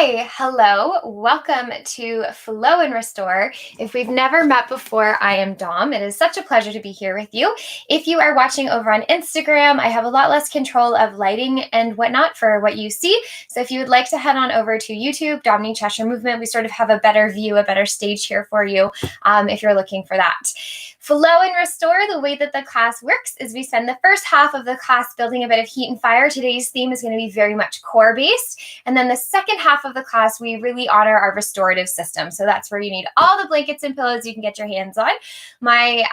Hi, hello, welcome to Flow and Restore. If we've never met before, I am Dom. It is such a pleasure to be here with you. If you are watching over on Instagram, I have a lot less control of lighting and whatnot for what you see. So if you would like to head on over to YouTube, Dominique Cheshire Movement, we sort of have a better view, a better stage here for you if you're looking for that. Flow and Restore, the way that the class works is we spend the first half of the class building a bit of heat and fire. Today's theme is going to be very much core based. And then the second half of the class, we really honor our restorative system. So that's where you need all the blankets and pillows you can get your hands on. My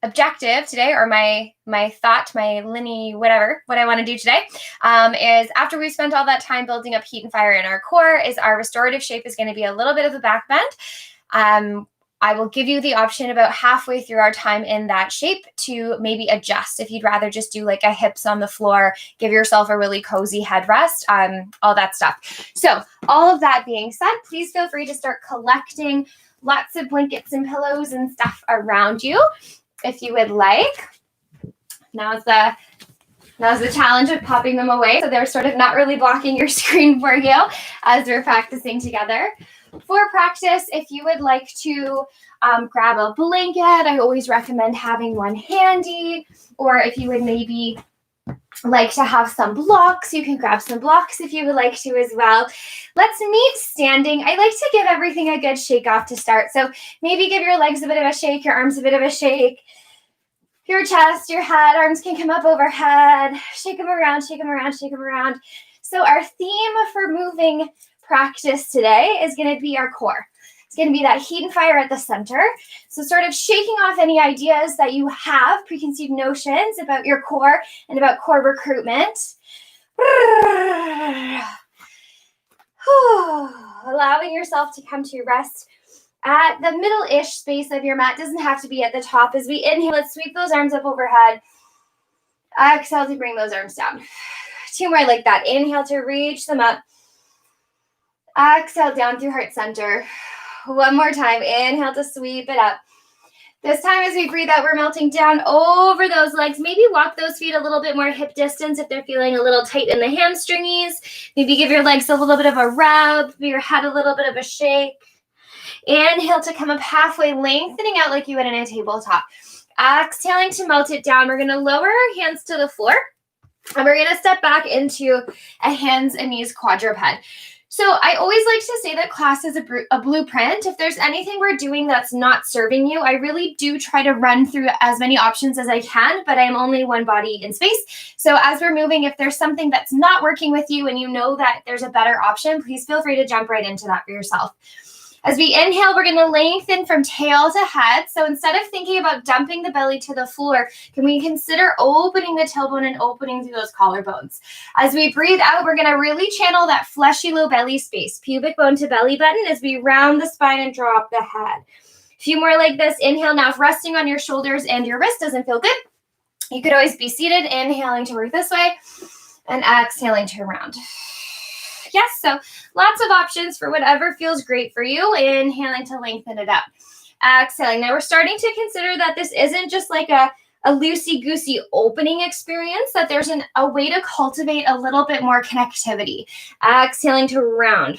objective today, or my thought, my whatever, what I want to do today is after we've spent all that time building up heat and fire in our core, is our restorative shape is going to be a little bit of a back bend. I will give you the option about halfway through our time in that shape to maybe adjust if you'd rather just do like a hips on the floor, give yourself a really cozy headrest, all that stuff. So all of that being said, please feel free to start collecting lots of blankets and pillows and stuff around you if you would like. Now's the challenge of popping them away so they're sort of not really blocking your screen for you as we're practicing together. For practice, if you would like to grab a blanket, I always recommend having one handy, or if you would maybe like to have some blocks, you can grab some blocks if you would like to as well. Let's meet standing. I like to give everything a good shake off to start. So maybe give your legs a bit of a shake, your arms a bit of a shake, your chest, your head, arms can come up overhead, shake them around, shake them around, shake them around. So our theme for moving practice today is going to be our core. It's going to be that heat and fire at the center. So sort of shaking off any ideas that you have, preconceived notions about your core and about core recruitment. Allowing yourself to come to rest at the middle-ish space of your mat. Doesn't have to be at the top. As we inhale, let's sweep those arms up overhead. Exhale to bring those arms down. Two more like that. Inhale to reach them up. Exhale down through heart center. One more time. Inhale to sweep it up. This time as we breathe out, we're melting down over those legs. Maybe walk those feet a little bit more hip distance if they're feeling a little tight in the hamstringies. Maybe give your legs a little bit of a rub, give your head a little bit of a shake. Inhale to come up halfway, lengthening out like you would in a tabletop. Exhaling to melt it down. We're going to lower our hands to the floor, and we're going to step back into a hands and knees quadruped. So I always like to say that class is a blueprint. If there's anything we're doing that's not serving you, I really do try to run through as many options as I can, but I am only one body in space. So as we're moving, if there's something that's not working with you and you know that there's a better option, please feel free to jump right into that for yourself. As we inhale, we're going to lengthen from tail to head. So instead of thinking about dumping the belly to the floor, can we consider opening the tailbone and opening through those collarbones? As we breathe out, we're going to really channel that fleshy low belly space, pubic bone to belly button, as we round the spine and drop the head. A few more like this. Inhale. Now, if resting on your shoulders and your wrist doesn't feel good, you could always be seated, inhaling to work this way and exhaling to round. Yes, so lots of options for whatever feels great for you. Inhaling to lengthen it up. Exhaling. Now we're starting to consider that this isn't just like a loosey-goosey opening experience, that there's a way to cultivate a little bit more connectivity. Exhaling to round.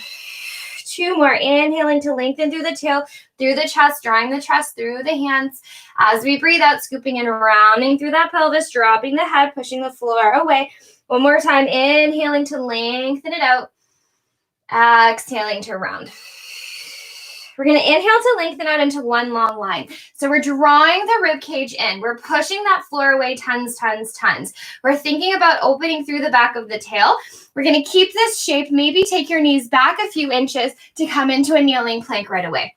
Two more. Inhaling to lengthen through the tail, through the chest, drawing the chest through the hands. As we breathe out, scooping and rounding through that pelvis, dropping the head, pushing the floor away. One more time. Inhaling to lengthen it out. Exhaling to round. We're going to inhale to lengthen out into one long line. So we're drawing the rib cage in. We're pushing that floor away tons, tons, tons. We're thinking about opening through the back of the tail. We're going to keep this shape. Maybe take your knees back a few inches to come into a kneeling plank right away.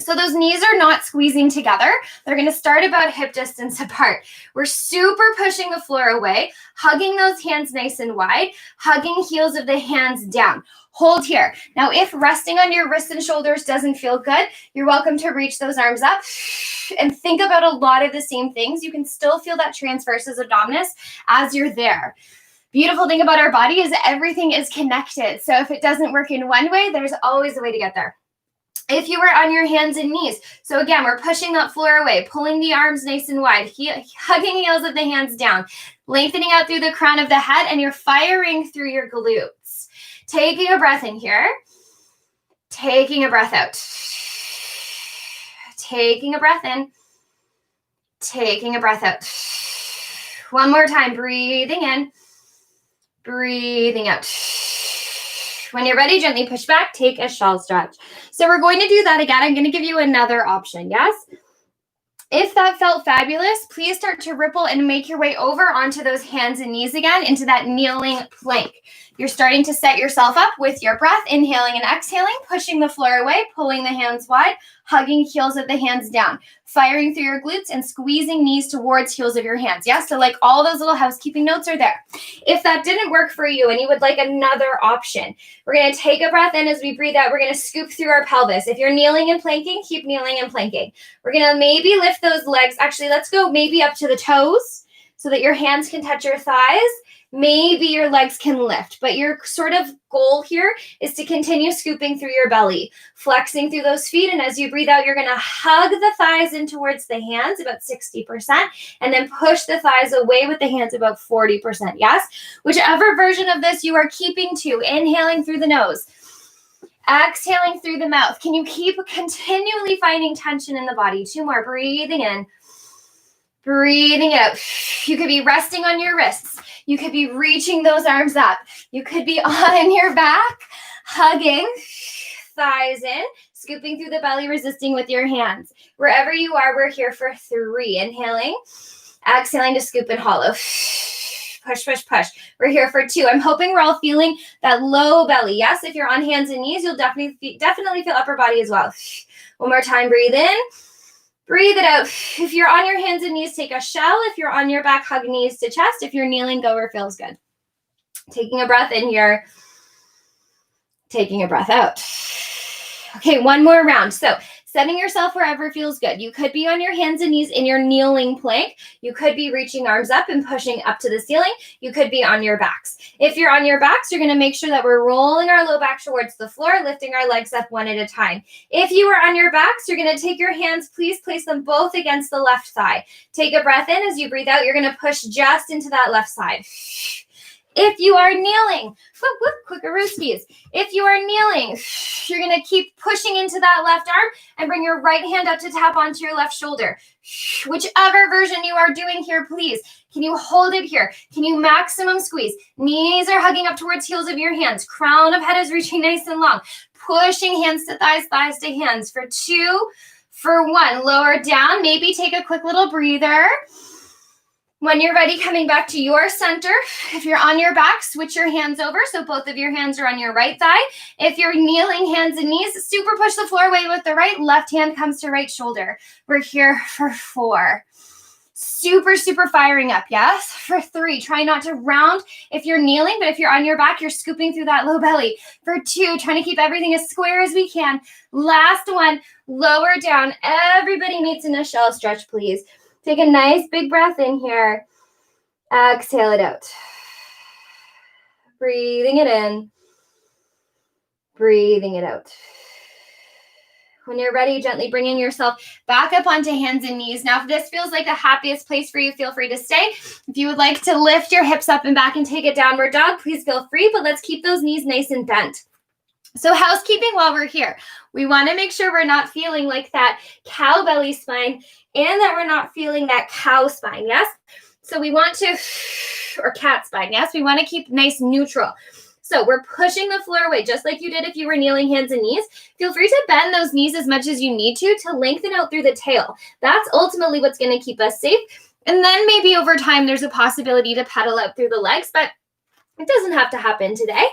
So those knees are not squeezing together. They're going to start about hip distance apart. We're super pushing the floor away, hugging those hands nice and wide, hugging heels of the hands down. Hold here. Now, if resting on your wrists and shoulders doesn't feel good, you're welcome to reach those arms up and think about a lot of the same things. You can still feel that transversus abdominis as you're there. Beautiful thing about our body is that everything is connected. So if it doesn't work in one way, there's always a way to get there. If you were on your hands and knees, so again, we're pushing that floor away, pulling the arms nice and wide, hugging heels of the hands down, Lengthening out through the crown of the head, and you're firing through your glutes. Taking a breath in here. Taking a breath out. Taking a breath in. Taking a breath out. One more time. Breathing in. Breathing out. When you're ready, gently push back. Take a shawl stretch. So we're going to do that again. I'm going to give you another option. Yes? If that felt fabulous, please start to ripple and make your way over onto those hands and knees again into that kneeling plank. You're starting to set yourself up with your breath, inhaling and exhaling, pushing the floor away, pulling the hands wide, hugging heels of the hands down, firing through your glutes and squeezing knees towards heels of your hands. Yes, so like all those little housekeeping notes are there. If that didn't work for you and you would like another option, we're going to take a breath in. As we breathe out, we're going to scoop through our pelvis. If you're kneeling and planking, keep kneeling and planking. We're going to maybe lift those legs. Actually, let's go maybe up to the toes so that your hands can touch your thighs. Maybe your legs can lift, but your sort of goal here is to continue scooping through your belly, flexing through those feet. And as you breathe out, you're going to hug the thighs in towards the hands, about 60%, and then push the thighs away with the hands about 40%. Yes? Whichever version of this you are keeping to, inhaling through the nose, exhaling through the mouth. Can you keep continually finding tension in the body? 2 more. Breathing in, breathing out. You could be resting on your wrists. You could be reaching those arms up. You could be on your back, hugging, thighs in, scooping through the belly, resisting with your hands. Wherever you are, we're here for 3. Inhaling, exhaling to scoop and hollow. Push, push, push. We're here for 2. I'm hoping we're all feeling that low belly. Yes, if you're on hands and knees, you'll definitely feel upper body as well. One more time, breathe in. Breathe it out. If you're on your hands and knees, take a shell. If you're on your back, hug knees to chest. If you're kneeling, go where feels good. Taking a breath in here. Taking a breath out. Okay, one more round. So setting yourself wherever feels good. You could be on your hands and knees in your kneeling plank. You could be reaching arms up and pushing up to the ceiling. You could be on your backs. If you're on your backs, you're going to make sure that we're rolling our low back towards the floor, lifting our legs up one at a time. If you are on your backs, you're going to take your hands, please place them both against the left thigh. Take a breath in. As you breathe out, you're going to push just into that left side. If you are kneeling, whoop, whoop, quickarooskies. If you are kneeling, you're going to keep pushing into that left arm and bring your right hand up to tap onto your left shoulder. Whichever version you are doing here, please. Can you hold it here? Can you maximum squeeze? Knees are hugging up towards heels of your hands. Crown of head is reaching nice and long. Pushing hands to thighs, thighs to hands. For 2, for 1. Lower down. Maybe take a quick little breather. When you're ready, coming back to your center. If you're on your back, switch your hands over so both of your hands are on your right thigh. If you're kneeling, hands and knees, super push the floor away with the right. Left hand comes to right shoulder. We're here for 4. Super, super firing up, yes? For 3, try not to round if you're kneeling, but if you're on your back, you're scooping through that low belly. For 2, trying to keep everything as square as we can. Last one, lower down. Everybody meets in a shell stretch, please. Take a nice big breath in here. Exhale it out. Breathing it in. Breathing it out. When you're ready, gently bringing yourself back up onto hands and knees. Now, if this feels like the happiest place for you, feel free to stay. If you would like to lift your hips up and back and take a downward dog, please feel free, but let's keep those knees nice and bent. So housekeeping while we're here. We want to make sure we're not feeling like that cow belly spine and that we're not feeling that cow spine, yes? So we want to, or cat spine, yes? We want to keep nice neutral. So we're pushing the floor away, just like you did if you were kneeling hands and knees. Feel free to bend those knees as much as you need to lengthen out through the tail. That's ultimately what's going to keep us safe. And then maybe over time, there's a possibility to pedal out through the legs, but it doesn't have to happen today.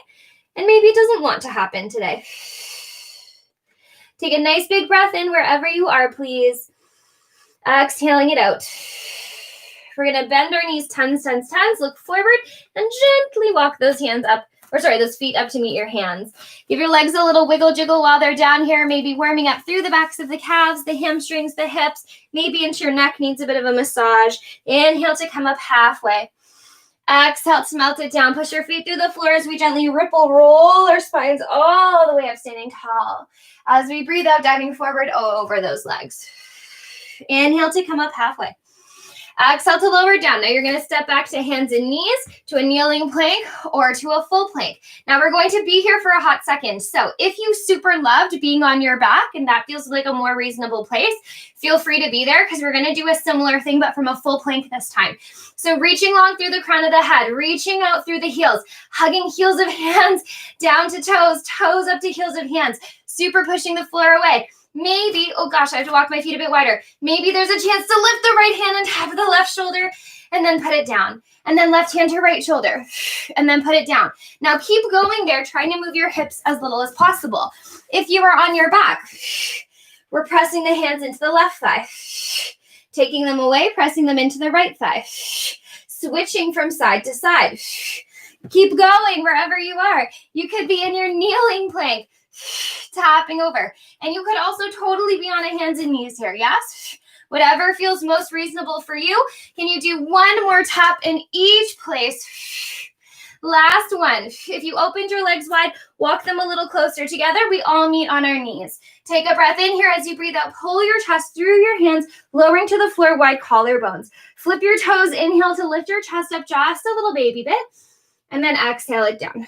And maybe it doesn't want to happen today. Take a nice big breath in wherever you are, please. Exhaling it out. We're going to bend our knees, tens, look forward, and gently walk those feet up to meet your hands. Give your legs a little wiggle jiggle while they're down here, maybe warming up through the backs of the calves, the hamstrings, the hips, maybe into your neck needs a bit of a massage. Inhale to come up halfway. Exhale to melt it down. Push your feet through the floor as we gently ripple, roll our spines all the way up, standing tall. As we breathe out, diving forward over those legs. Inhale to come up halfway. Exhale to lower down. Now you're going to step back to hands and knees, to a kneeling plank, or to a full plank. Now we're going to be here for a hot second. So if you super loved being on your back and that feels like a more reasonable place, feel free to be there because we're going to do a similar thing, but from a full plank this time. So reaching long through the crown of the head, reaching out through the heels, hugging heels of hands down to toes, toes up to heels of hands, super pushing the floor away. Maybe, oh gosh, I have to walk my feet a bit wider. Maybe there's a chance to lift the right hand on top of the left shoulder and then put it down. And then left hand to right shoulder and then put it down. Now keep going there, trying to move your hips as little as possible. If you are on your back, we're pressing the hands into the left thigh, taking them away, pressing them into the right thigh, switching from side to side. Keep going wherever you are. You could be in your kneeling plank, tapping over. And you could also totally be on a hands and knees here, yes? Whatever feels most reasonable for you. Can you do one more tap in each place? Last one. If you opened your legs wide, walk them a little closer together. We all meet on our knees. Take a breath in here as you breathe out. Pull your chest through your hands, lowering to the floor, wide collarbones. Flip your toes. Inhale to lift your chest up just a little baby bit. And then exhale it down.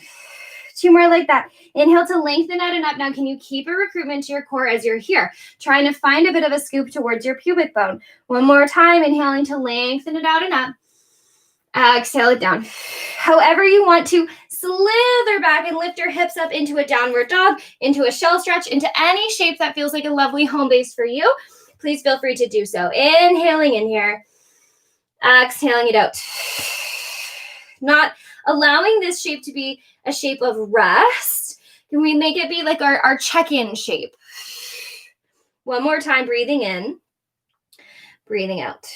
2 more like that. Inhale to lengthen out and up. Now, can you keep a recruitment to your core as you're here? Trying to find a bit of a scoop towards your pubic bone. One more time, inhaling to lengthen it out and up. Exhale it down. However you want to, slither back and lift your hips up into a downward dog, into a shell stretch, into any shape that feels like a lovely home base for you. Please feel free to do so. Inhaling in here. Exhaling it out. Not allowing this shape to be a shape of rest. Can we make it be like our check-in shape? One more time, breathing in, breathing out.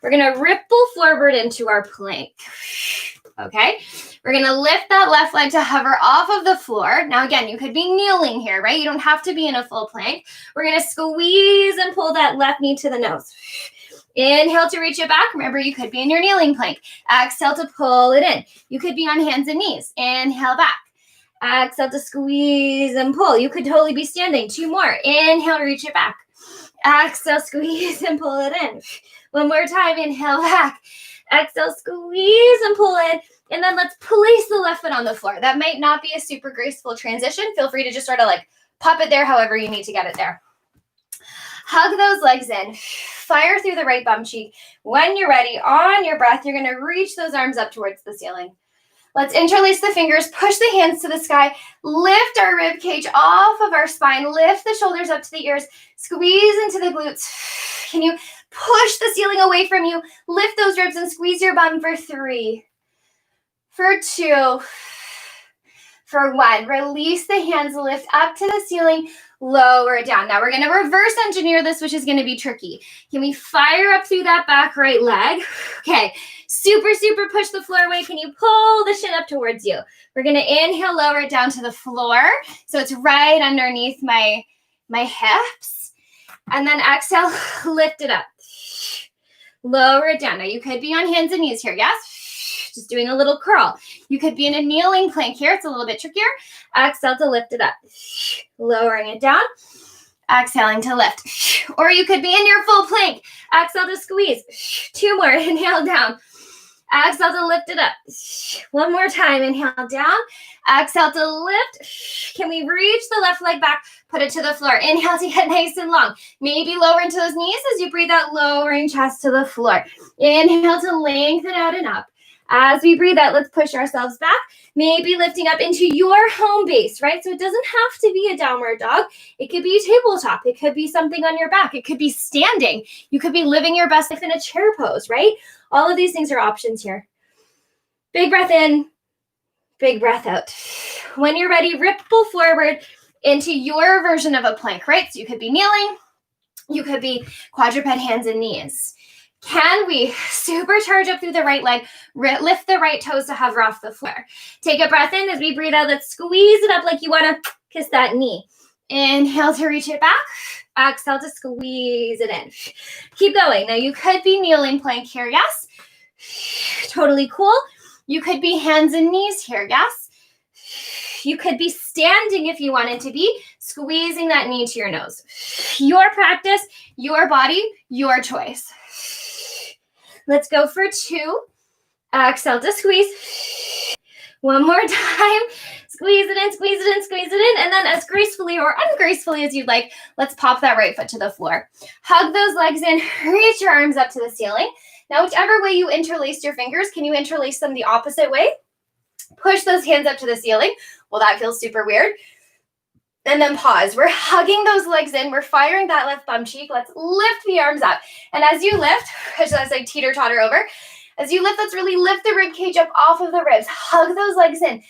We're going to ripple forward into our plank. Okay? We're going to lift that left leg to hover off of the floor. Now, again, you could be kneeling here, right? You don't have to be in a full plank. We're going to squeeze and pull that left knee to the nose. Inhale to reach it back. Remember, you could be in your kneeling plank. Exhale to pull it in. You could be on hands and knees. Inhale back. Exhale to squeeze and pull. You could totally be standing. 2 more. Inhale to reach it back. Exhale, squeeze and pull it in. One more time. Inhale back. Exhale, squeeze and pull in. And then let's place the left foot on the floor. That might not be a super graceful transition. Feel free to just sort of like pop it there however you need to get it there. Hug those legs in. Fire through the right bum cheek. When you're ready, on your breath, you're going to reach those arms up towards the ceiling. Let's interlace the fingers, push the hands to the sky, lift our rib cage off of our spine, lift the shoulders up to the ears, squeeze into the glutes. Can you push the ceiling away from you? Lift those ribs and squeeze your bum for 3, for 2, for 1. Release the hands, lift up to the ceiling, lower it down. Now we're going to reverse engineer this, which is going to be tricky. Can we fire up through that back right leg? Okay. Super, super push the floor away. Can you pull the shin up towards you? We're going to inhale, lower it down to the floor. So it's right underneath my hips. And then exhale, lift it up. Lower it down. Now you could be on hands and knees here. Yes? Just doing a little curl. You could be in a kneeling plank here. It's a little bit trickier. Exhale to lift it up. Lowering it down. Exhaling to lift. Or you could be in your full plank. Exhale to squeeze. 2 more. Inhale down. Exhale to lift it up. 1 more time. Inhale down. Exhale to lift. Can we reach the left leg back? Put it to the floor. Inhale to get nice and long. Maybe lower into those knees as you breathe out, lowering chest to the floor. Inhale to lengthen out and up. As we breathe out, let's push ourselves back. Maybe lifting up into your home base, right? So it doesn't have to be a downward dog. It could be a tabletop. It could be something on your back. It could be standing. You could be living your best life in a chair pose, right? All of these things are options here. Big breath in, big breath out. When you're ready, ripple forward into your version of a plank, right? So you could be kneeling. You could be quadruped, hands and knees. Can we supercharge up through the right leg, lift the right toes to hover off the floor? Take a breath in as we breathe out. Let's squeeze it up like you want to kiss that knee. Inhale to reach it back. Exhale to squeeze it in. Keep going. Now you could be kneeling plank here, yes? Totally cool. You could be hands and knees here, yes? You could be standing if you wanted to be, squeezing that knee to your nose. Your practice, your body, your choice. Let's go for 2. Exhale to squeeze. One more time. Squeeze it in, squeeze it in, squeeze it in. And then as gracefully or ungracefully as you'd like, let's pop that right foot to the floor. Hug those legs in, reach your arms up to the ceiling. Now, whichever way you interlace your fingers, can you interlace them the opposite way? Push those hands up to the ceiling. Well, that feels super weird. And then pause. We're hugging those legs in. We're firing that left bum cheek. Let's lift the arms up. And as you lift, as I teeter-totter over, as you lift, let's really lift the rib cage up off of the ribs. Hug those legs in.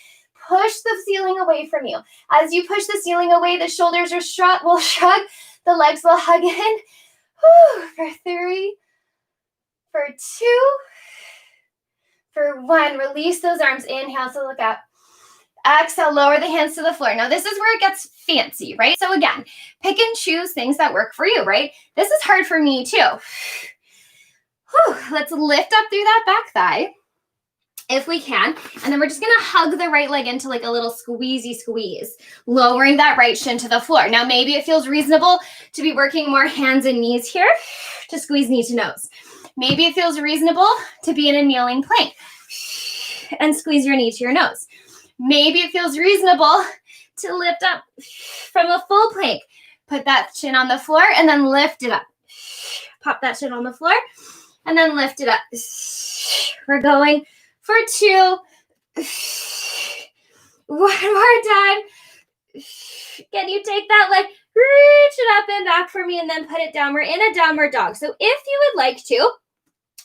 Push the ceiling away from you. As you push the ceiling away, the shoulders will shrug. The legs will hug in. For 3, for 2, for 1. Release those arms. Inhale to look up. Exhale, lower the hands to the floor. Now, this is where it gets fancy, right? So again, pick and choose things that work for you, right? This is hard for me too. Let's lift up through that back thigh if we can. And then we're just going to hug the right leg into like a little squeezy squeeze, lowering that right shin to the floor. Now, maybe it feels reasonable to be working more hands and knees here to squeeze knee to nose. Maybe it feels reasonable to be in a kneeling plank and squeeze your knee to your nose. Maybe it feels reasonable to lift up from a full plank. Put that chin on the floor and then lift it up. Pop that chin on the floor and then lift it up. We're going for 2. One more time. Can you take that leg, reach it up and back for me, and then put it down? We're in a downward dog. So if you would like to,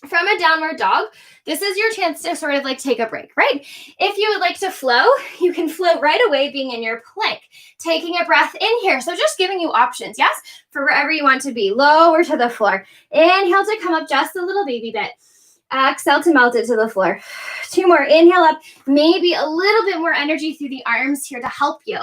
from a downward dog, this is your chance to sort of like take a break, right? If you would like to flow, you can flow right away being in your plank, taking a breath in here. So just giving you options, yes, for wherever you want to be. Lower to the floor. Inhale to come up just a little baby bit. Exhale to melt it to the floor. 2 more. Inhale up. Maybe a little bit more energy through the arms here to help you.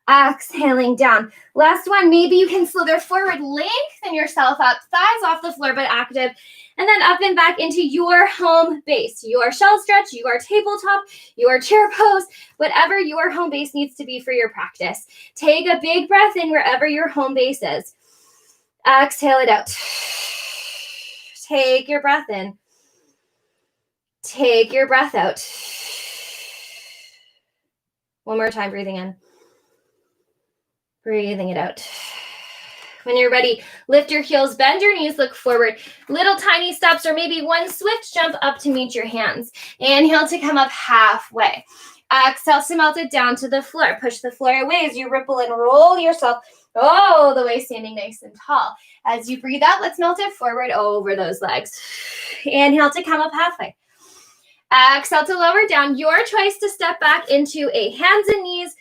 Exhaling down. Last one. Maybe you can slither forward, lengthen yourself up, thighs off the floor but active, and then up and back into your home base, your shell stretch, your tabletop, your chair pose, whatever your home base needs to be for your practice. Take a big breath in wherever your home base is. Exhale it out. Take your breath in. Take your breath out. One more time, breathing in. Breathing it out. When you're ready, lift your heels, bend your knees, look forward. Little tiny steps or maybe one swift jump up to meet your hands. Inhale to come up halfway. Exhale to melt it down to the floor. Push the floor away as you ripple and roll yourself all the way, standing nice and tall. As you breathe out, let's melt it forward over those legs. Inhale to come up halfway. Exhale to lower down. Your choice to step back into a hands and knees,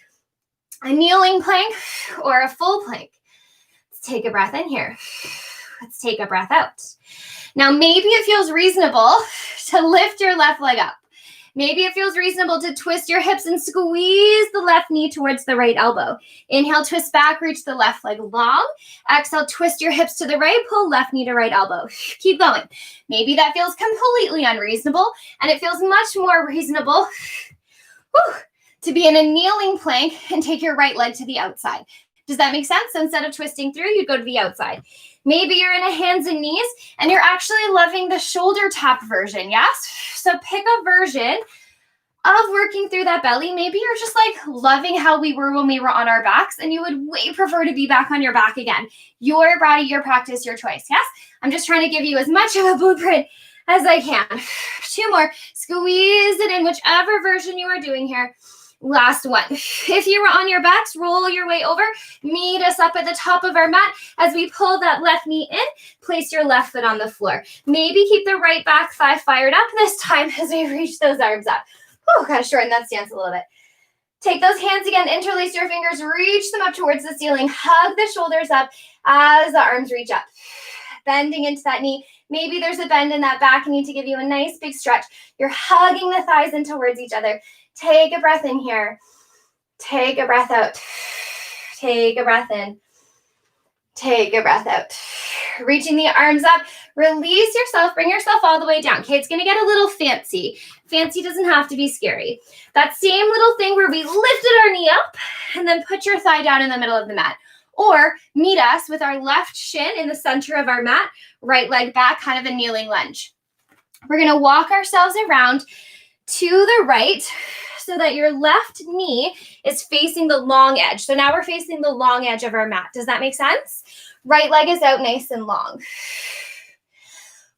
a kneeling plank, or a full plank. Let's take a breath in here. Let's take a breath out. Now, maybe it feels reasonable to lift your left leg up. Maybe it feels reasonable to twist your hips and squeeze the left knee towards the right elbow. Inhale, twist back, reach the left leg long. Exhale, twist your hips to the right, pull left knee to right elbow. Keep going. Maybe that feels completely unreasonable, and it feels much more reasonable to be in a kneeling plank and take your right leg to the outside. Does that make sense? So instead of twisting through, you'd go to the outside. Maybe you're in a hands and knees and you're actually loving the shoulder tap version, yes? So pick a version of working through that belly. Maybe you're just like loving how we were when we were on our backs and you would way prefer to be back on your back again. Your body, your practice, your choice, yes? I'm just trying to give you as much of a blueprint as I can. 2 more. Squeeze it in, whichever version you are doing here. Last one. If you were on your backs, roll your way over. Meet us up at the top of our mat as we pull that left knee in. Place your left foot on the floor. Maybe keep the right back thigh fired up this time as we reach those arms up. Kind of shorten that stance a little bit. Take those hands again, interlace your fingers, reach them up towards the ceiling. Hug the shoulders up as the arms reach up. Bending into that knee. Maybe there's a bend in that back knee to give you a nice big stretch. You're hugging the thighs in towards each other. Take a breath in here. Take a breath out. Take a breath in. Take a breath out. Reaching the arms up. Release yourself. Bring yourself all the way down. Okay, it's going to get a little fancy. Fancy doesn't have to be scary. That same little thing where we lifted our knee up and then put your thigh down in the middle of the mat. Or meet us with our left shin in the center of our mat, right leg back, kind of a kneeling lunge. We're going to walk ourselves around to the right so that your left knee is facing the long edge. So now we're facing the long edge of our mat. Does that make sense? Right leg is out nice and long.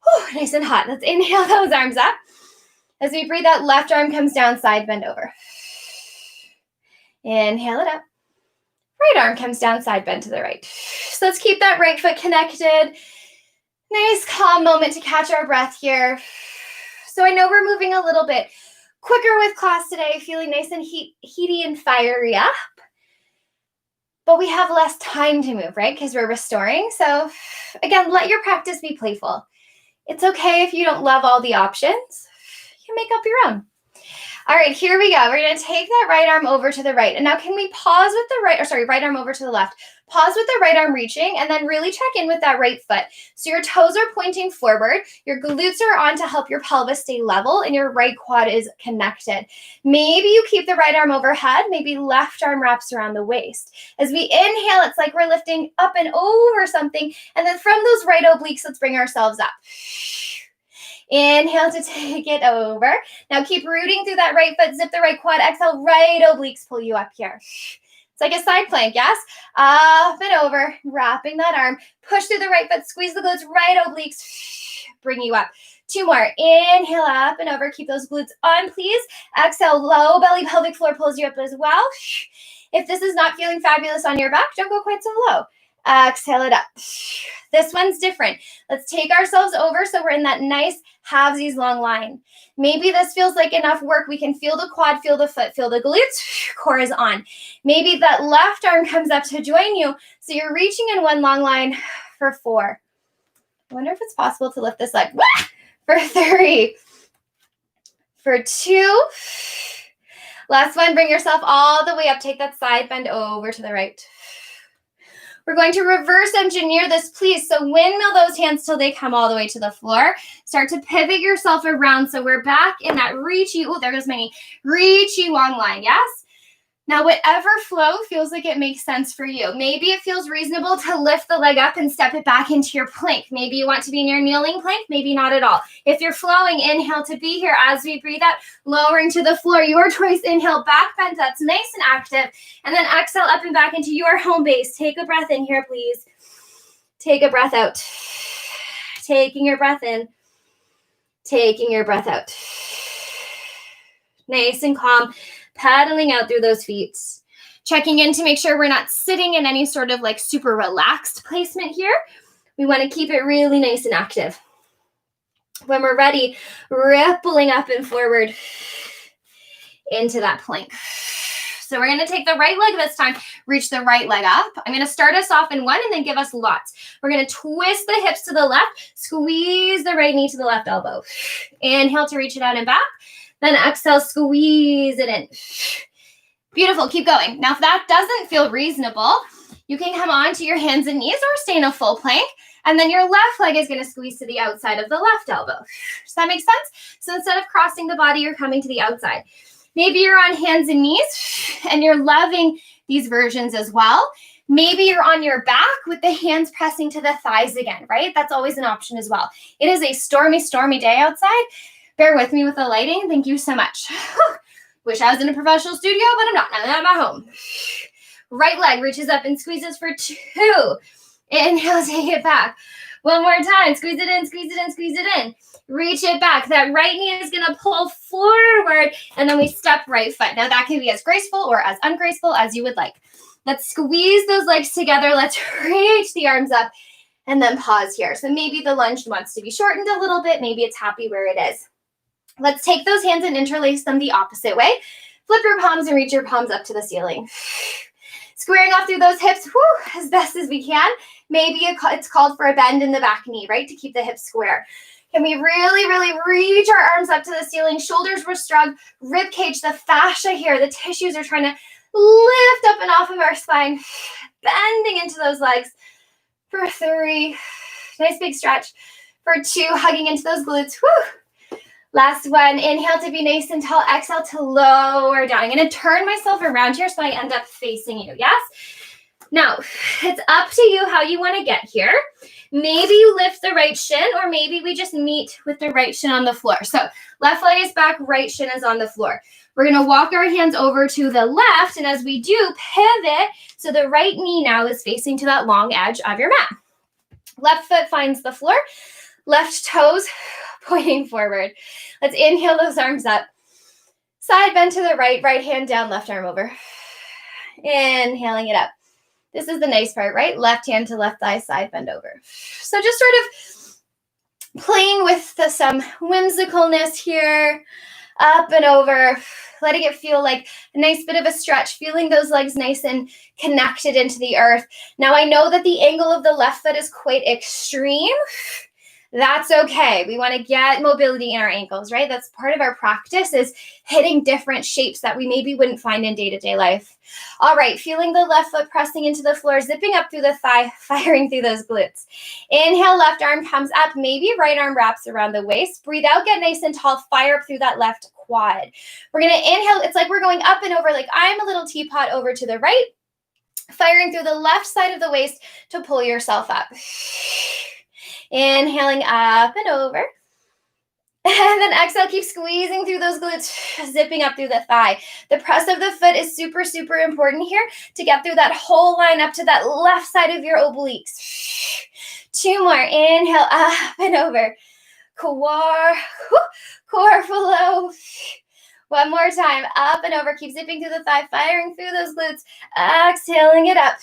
Whew, nice and hot. Let's inhale those arms up. As we breathe out, left arm comes down, side bend over. Inhale it up. Right arm comes down, side bend to the right. So let's keep that right foot connected. Nice calm moment to catch our breath here. So I know we're moving a little bit quicker with class today, feeling nice and heaty and fiery up. But we have less time to move, right? Because we're restoring. So again, let your practice be playful. It's okay if you don't love all the options. You can make up your own. All right, here we go. We're going to take that right arm over to the right. And now can we pause with the right arm over to the left. Pause with the right arm reaching and then really check in with that right foot. So your toes are pointing forward, your glutes are on to help your pelvis stay level, and your right quad is connected. Maybe you keep the right arm overhead, maybe left arm wraps around the waist. As we inhale, it's like we're lifting up and over something. And then from those right obliques, let's bring ourselves up. Inhale to take it over. Now keep rooting through that right foot, zip the right quad, exhale, right obliques pull you up here. It's like a side plank, yes? Up and over, wrapping that arm. Push through the right foot, squeeze the glutes, right obliques, bring you up. 2 more. Inhale up and over. Keep those glutes on, please. Exhale, low belly, pelvic floor pulls you up as well. If this is not feeling fabulous on your back, don't go quite so low. Exhale it up. This one's different. Let's take ourselves over so we're in that nice halvesies long line. Maybe this feels like enough work. We can feel the quad, feel the foot, feel the glutes. Core is on. Maybe that left arm comes up to join you. So you're reaching in one long line for 4. I wonder if it's possible to lift this leg. For 3. For 2. Last one, bring yourself all the way up. Take that side bend over to the right. We're going to reverse engineer this, please. So windmill those hands till they come all the way to the floor. Start to pivot yourself around. So we're back in that reachy, there goes my knee, reachy long line, yes? Now, whatever flow feels like it makes sense for you. Maybe it feels reasonable to lift the leg up and step it back into your plank. Maybe you want to be in your kneeling plank, maybe not at all. If you're flowing, inhale to be here as we breathe out, lowering to the floor. Your choice, inhale, back bend, that's nice and active. And then exhale up and back into your home base. Take a breath in here, please. Take a breath out. Taking your breath in. Taking your breath out. Nice and calm. Paddling out through those feet. Checking in to make sure we're not sitting in any sort of like super relaxed placement here. We want to keep it really nice and active. When we're ready, rippling up and forward into that plank. So we're going to take the right leg this time, reach the right leg up. I'm going to start us off in 1 and then give us lots. We're going to twist the hips to the left, squeeze the right knee to the left elbow. Inhale to reach it out and back. Then exhale, squeeze it in. Beautiful, keep going. Now, if that doesn't feel reasonable, you can come onto your hands and knees or stay in a full plank. And then your left leg is going to squeeze to the outside of the left elbow. Does that make sense? So instead of crossing the body, you're coming to the outside. Maybe you're on hands and knees and you're loving these versions as well. Maybe you're on your back with the hands pressing to the thighs again, right? That's always an option as well. It is a stormy, stormy day outside. Bear with me with the lighting. Thank you so much. Wish I was in a professional studio, but I'm not. I'm at my home. Right leg reaches up and squeezes for 2. Inhale, take it back. One more time. Squeeze it in, squeeze it in, squeeze it in. Reach it back. That right knee is going to pull forward, and then we step right foot. Now, that can be as graceful or as ungraceful as you would like. Let's squeeze those legs together. Let's reach the arms up, and then pause here. So maybe the lunge wants to be shortened a little bit. Maybe it's happy where it is. Let's take those hands and interlace them the opposite way. Flip your palms and reach your palms up to the ceiling. Squaring off through those hips, as best as we can. Maybe it's called for a bend in the back knee, right, to keep the hips square. Can we really, really reach our arms up to the ceiling? Shoulders were strung, rib cage, the fascia here. The tissues are trying to lift up and off of our spine. Bending into those legs. For 3, nice big stretch. For 2, hugging into those glutes. Last one, inhale to be nice and tall. Exhale to lower down. I'm going to turn myself around here so I end up facing you, yes? Now, it's up to you how you want to get here. Maybe you lift the right shin, or maybe we just meet with the right shin on the floor. So left leg is back, right shin is on the floor. We're going to walk our hands over to the left, and as we do, pivot, so the right knee now is facing to that long edge of your mat. Left foot finds the floor, left toes pointing forward. Let's inhale those arms up. Side bend to the right, right hand down, left arm over. Inhaling it up. This is the nice part, right? Left hand to left thigh, side bend over. So just sort of playing with some whimsicalness here, up and over, letting it feel like a nice bit of a stretch, feeling those legs nice and connected into the earth. Now, I know that the angle of the left foot is quite extreme. That's okay. We want to get mobility in our ankles, right? That's part of our practice, is hitting different shapes that we maybe wouldn't find in day-to-day life. All right, feeling the left foot pressing into the floor, zipping up through the thigh, firing through those glutes. Inhale, left arm comes up, maybe right arm wraps around the waist. Breathe out, get nice and tall, fire up through that left quad. We're going to inhale. It's like we're going up and over, like I'm a little teapot over to the right, firing through the left side of the waist to pull yourself up. Inhaling up and over. And then exhale, keep squeezing through those glutes, zipping up through the thigh. The press of the foot is super, super important here to get through that whole line up to that left side of your obliques. 2 more. Inhale, up and over. Core below. 1 more time, up and over. Keep zipping through the thigh, firing through those glutes. Exhaling it up.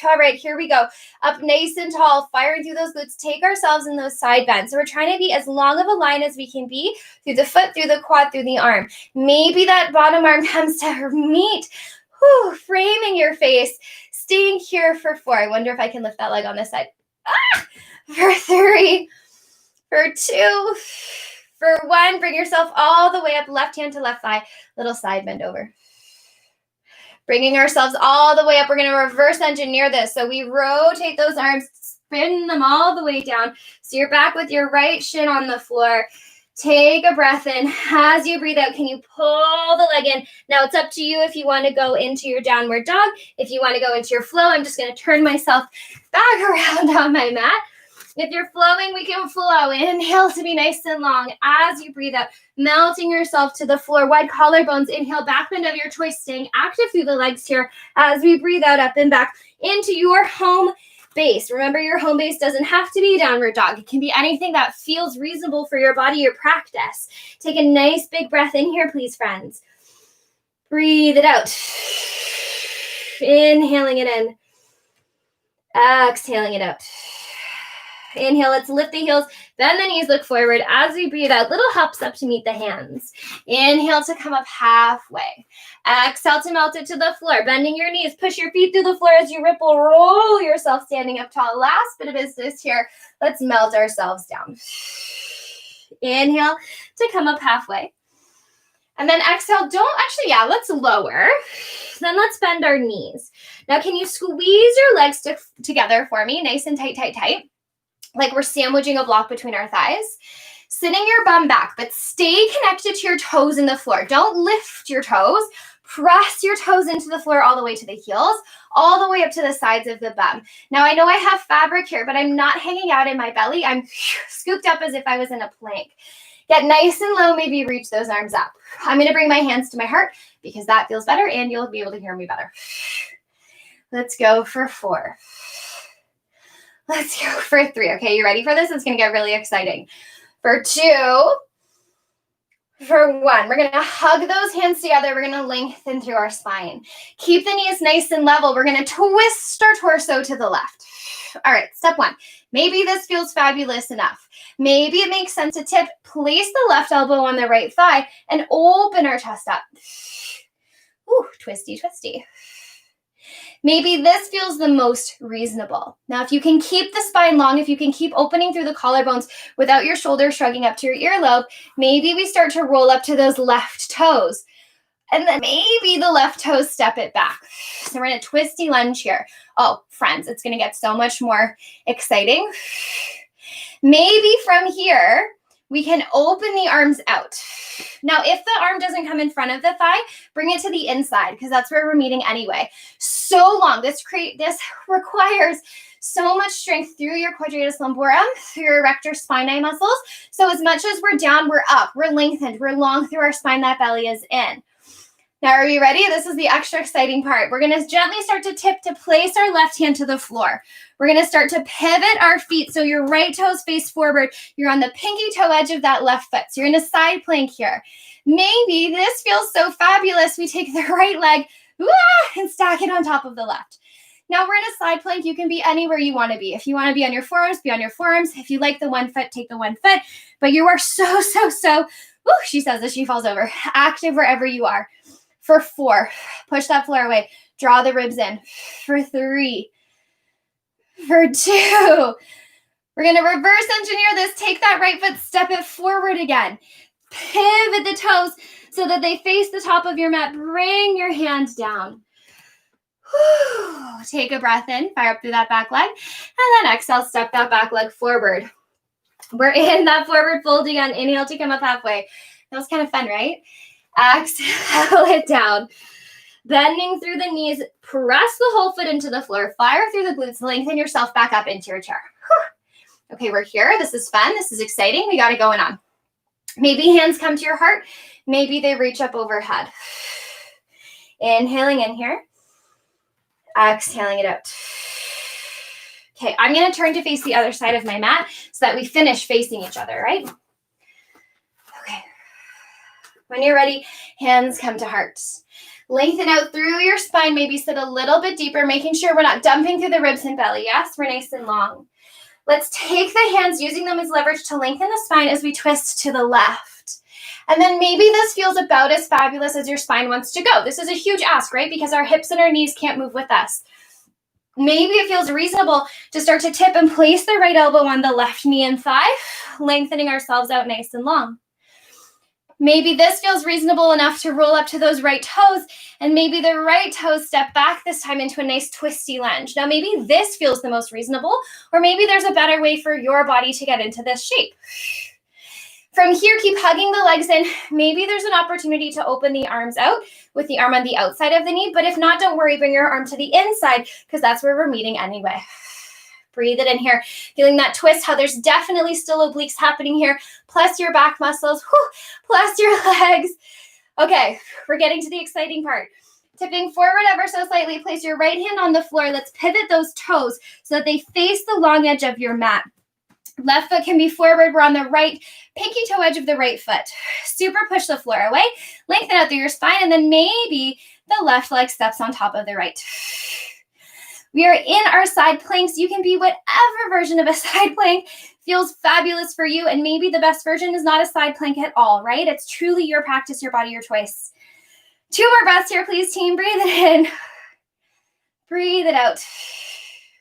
All right, here we go. Up nice and tall, firing through those glutes. Take ourselves in those side bends. So we're trying to be as long of a line as we can be through the foot, through the quad, through the arm. Maybe that bottom arm comes to meet. Framing your face. Staying here for 4. I wonder if I can lift that leg on this side. For 3. For 2. For 1, bring yourself all the way up, left hand to left thigh, little side bend over. Bringing ourselves all the way up. We're going to reverse engineer this. So we rotate those arms, spin them all the way down. So you're back with your right shin on the floor. Take a breath in. As you breathe out, can you pull the leg in? Now it's up to you if you want to go into your downward dog. If you want to go into your flow, I'm just going to turn myself back around on my mat. If you're flowing, we can flow. Inhale to be nice and long. As you breathe out, melting yourself to the floor. Wide collarbones. Inhale, back bend of your choice, staying active through the legs here. As we breathe out, up and back into your home base. Remember, your home base doesn't have to be downward dog. It can be anything that feels reasonable for your body, your practice. Take a nice big breath in here, please, friends. Breathe it out. Inhaling it in. Exhaling it out. Inhale, let's lift the heels, bend the knees, look forward. As we breathe out, little hops up to meet the hands. Inhale to come up halfway. Exhale to melt it to the floor, bending your knees. Push your feet through the floor as you ripple, roll yourself standing up tall. Last bit of business here. Let's melt ourselves down. Inhale to come up halfway. And then exhale, let's lower. Then let's bend our knees. Now, can you squeeze your legs together for me? Nice and tight, tight, tight. Like we're sandwiching a block between our thighs. Sitting your bum back, but stay connected to your toes in the floor. Don't lift your toes. Press your toes into the floor all the way to the heels, all the way up to the sides of the bum. Now, I know I have fabric here, but I'm not hanging out in my belly. I'm scooped up as if I was in a plank. Get nice and low, maybe reach those arms up. I'm going to bring my hands to my heart because that feels better and you'll be able to hear me better. Let's go for 4. Let's go for 3. Okay, you ready for this? It's going to get really exciting. For 2. For 1, we're going to hug those hands together. We're going to lengthen through our spine. Keep the knees nice and level. We're going to twist our torso to the left. All right, step 1. Maybe this feels fabulous enough. Maybe it makes sense to tip. Place the left elbow on the right thigh and open our chest up. Ooh, twisty, twisty. Maybe this feels the most reasonable. Now, if you can keep the spine long, if you can keep opening through the collarbones without your shoulders shrugging up to your earlobe, maybe we start to roll up to those left toes. And then maybe the left toes step it back. So we're in a twisty lunge here. Oh, friends, it's going to get so much more exciting. Maybe from here, We can open the arms out. Now, if the arm doesn't come in front of the thigh, bring it to the inside because that's where we're meeting anyway. So long. This requires so much strength through your quadratus lumborum, through your erector spinae muscles. So as much as we're down, we're up, we're lengthened, we're long through our spine, that belly is in. Now, are you ready? This is the extra exciting part. We're going to gently start to tip to place our left hand to the floor. We're going to start to pivot our feet so your right toes face forward. You're on the pinky toe edge of that left foot. So you're in a side plank here. Maybe this feels so fabulous. We take the right leg and stack it on top of the left. Now we're in a side plank. You can be anywhere you want to be. If you want to be on your forearms, be on your forearms. If you like the one foot, take the one foot. But you are so, she says as she falls over, active wherever you are. For 4, push that floor away. Draw the ribs in. For 3, for 2. We're going to reverse engineer this. Take that right foot, step it forward again. Pivot the toes so that they face the top of your mat. Bring your hands down. Take a breath in, fire up through that back leg, and then exhale, step that back leg forward. We're in that forward fold again. Inhale to come up halfway. That was kind of fun, right? Exhale it down. Bending through the knees, press the whole foot into the floor, fire through the glutes, lengthen yourself back up into your chair. Okay, we're here. This is fun. This is exciting. We got it going on. Maybe hands come to your heart. Maybe they reach up overhead. Inhaling in here. Exhaling it out. Okay, I'm going to turn to face the other side of my mat so that we finish facing each other, right? Okay. When you're ready, hands come to hearts. Lengthen out through your spine, maybe sit a little bit deeper, making sure we're not dumping through the ribs and belly. Yes, we're nice and long. Let's take the hands, using them as leverage to lengthen the spine as we twist to the left. And then maybe this feels about as fabulous as your spine wants to go. This is a huge ask, right? Because our hips and our knees can't move with us. Maybe it feels reasonable to start to tip and place the right elbow on the left knee and thigh, lengthening ourselves out nice and long. Maybe this feels reasonable enough to roll up to those right toes, and maybe the right toes step back this time into a nice twisty lunge. Now, maybe this feels the most reasonable, or maybe there's a better way for your body to get into this shape. From here, keep hugging the legs in. Maybe there's an opportunity to open the arms out with the arm on the outside of the knee, but if not, don't worry, bring your arm to the inside because that's where we're meeting anyway. Breathe it in here. Feeling that twist, how there's definitely still obliques happening here, plus your back muscles, plus your legs. Okay, we're getting to the exciting part. Tipping forward ever so slightly, place your right hand on the floor. Let's pivot those toes so that they face the long edge of your mat. Left foot can be forward. We're on the right pinky toe edge of the right foot. Super push the floor away. Lengthen out through your spine, and then maybe the left leg steps on top of the right. We are in our side planks. You can be whatever version of a side plank feels fabulous for you, and maybe the best version is not a side plank at all, right? It's truly your practice, your body, your choice. 2 more breaths here, please, team. Breathe it in. Breathe it out.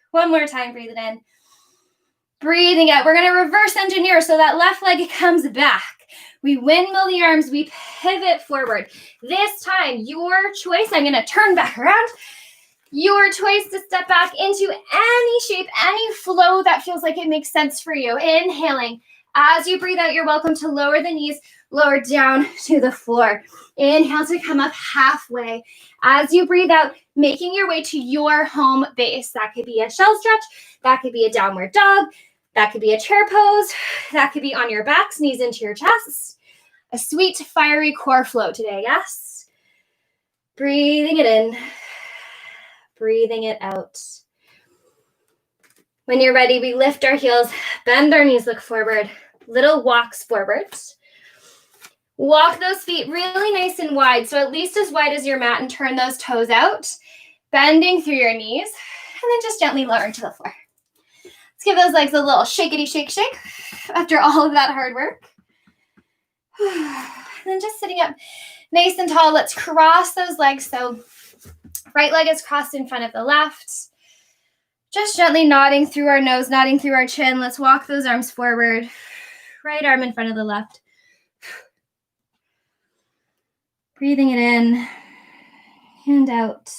One more time, breathe it in. Breathing out. We're going to reverse engineer so that left leg comes back. We windmill the arms. We pivot forward. This time, your choice. I'm going to turn back around. Your choice to step back into any shape, any flow that feels like it makes sense for you. Inhaling. As you breathe out, you're welcome to lower the knees, lower down to the floor. Inhale to come up halfway. As you breathe out, making your way to your home base. That could be a shell stretch. That could be a downward dog. That could be a chair pose. That could be on your backs, knees into your chest. A sweet, fiery core flow today, yes? Breathing it in. Breathing it out. When you're ready, we lift our heels, bend our knees, look forward. Little walks forward. Walk those feet really nice and wide, so at least as wide as your mat, and turn those toes out, bending through your knees, and then just gently lower to the floor. Let's give those legs a little shakety shake shake after all of that hard work. And then just sitting up nice and tall, let's cross those legs. So right leg is crossed in front of the left. Just gently nodding through our nose, nodding through our chin. Let's walk those arms forward. Right arm in front of the left. Breathing it in and out.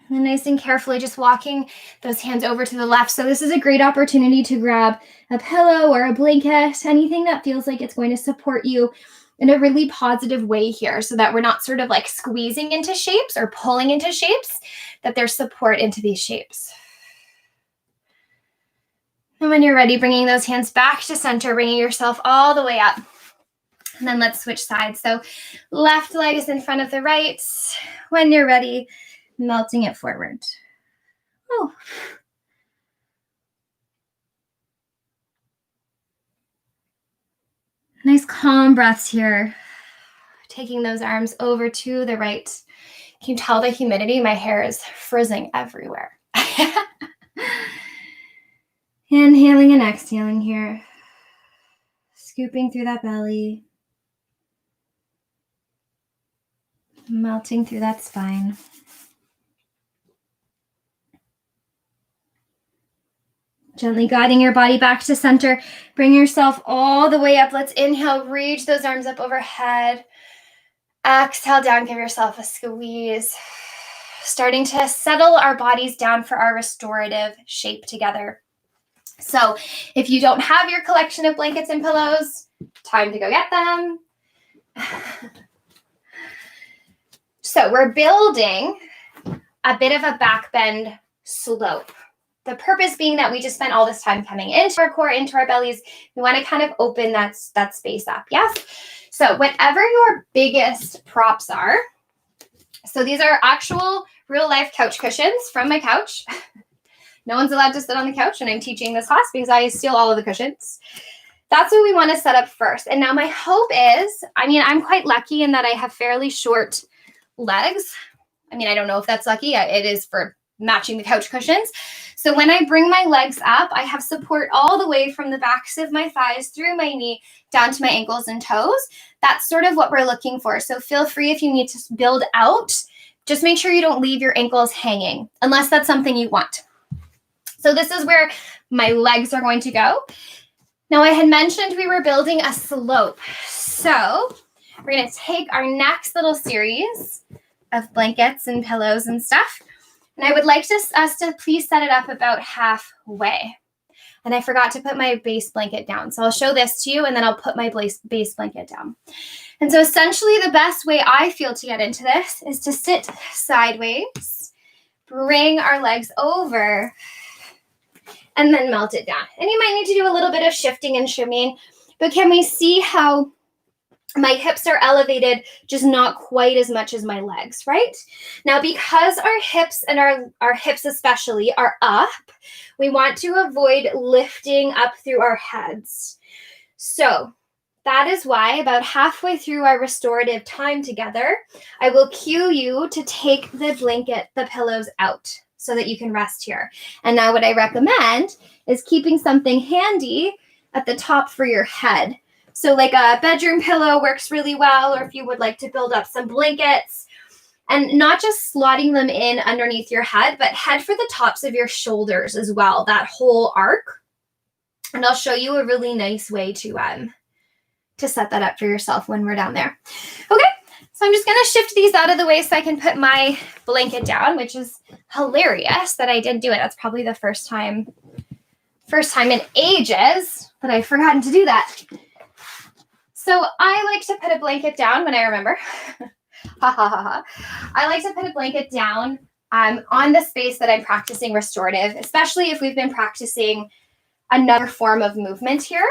And nice and carefully just walking those hands over to the left. So this is a great opportunity to grab a pillow or a blanket, anything that feels like it's going to support you in a really positive way here, so that we're not sort of like squeezing into shapes or pulling into shapes, that there's support into these shapes. And when you're ready, bringing those hands back to center, bringing yourself all the way up. And then let's switch sides. So left leg is in front of the right. When you're ready, melting it forward. Oh. Nice calm breaths here. Taking those arms over to the right. Can you tell the humidity? My hair is frizzing everywhere. Inhaling and exhaling here. Scooping through that belly. Melting through that spine. Gently guiding your body back to center. Bring yourself all the way up. Let's inhale, reach those arms up overhead. Exhale down, give yourself a squeeze. Starting to settle our bodies down for our restorative shape together. So if you don't have your collection of blankets and pillows, time to go get them. So we're building a bit of a back bend slope. The purpose being that we just spent all this time coming into our core, into our bellies. We want to kind of open that space up, yes? So whatever your biggest props are, so these are actual real life couch cushions from my couch. No one's allowed to sit on the couch when I'm teaching this class because I steal all of the cushions. That's what we want to set up first. And now my hope is, I'm quite lucky in that I have fairly short legs. I don't know if that's lucky. It is for matching the couch cushions. So when I bring my legs up, I have support all the way from the backs of my thighs through my knee down to my ankles and toes. That's sort of what we're looking for. So feel free if you need to build out, just make sure you don't leave your ankles hanging unless that's something you want. So this is where my legs are going to go. Now I had mentioned we were building a slope. So we're going to take our next little series of blankets and pillows and stuff. And I would like us to please set it up about halfway. And I forgot to put my base blanket down. So I'll show this to you and then I'll put my base blanket down. And so essentially the best way I feel to get into this is to sit sideways, bring our legs over, and then melt it down. And you might need to do a little bit of shifting and shimmying, but can we see how my hips are elevated, just not quite as much as my legs, right? Now, because our hips and our hips especially are up, we want to avoid lifting up through our heads. So that is why about halfway through our restorative time together, I will cue you to take the blanket, the pillows out so that you can rest here. And now what I recommend is keeping something handy at the top for your head. So like a bedroom pillow works really well, or if you would like to build up some blankets, and not just slotting them in underneath your head, but head for the tops of your shoulders as well, that whole arc. And I'll show you a really nice way to set that up for yourself when we're down there. Okay, so I'm just gonna shift these out of the way so I can put my blanket down, which is hilarious that I did do it. That's probably the first time in ages that I've forgotten to do that. So I like to put a blanket down when I remember. I like to put a blanket down on the space that I'm practicing restorative, especially if we've been practicing another form of movement here,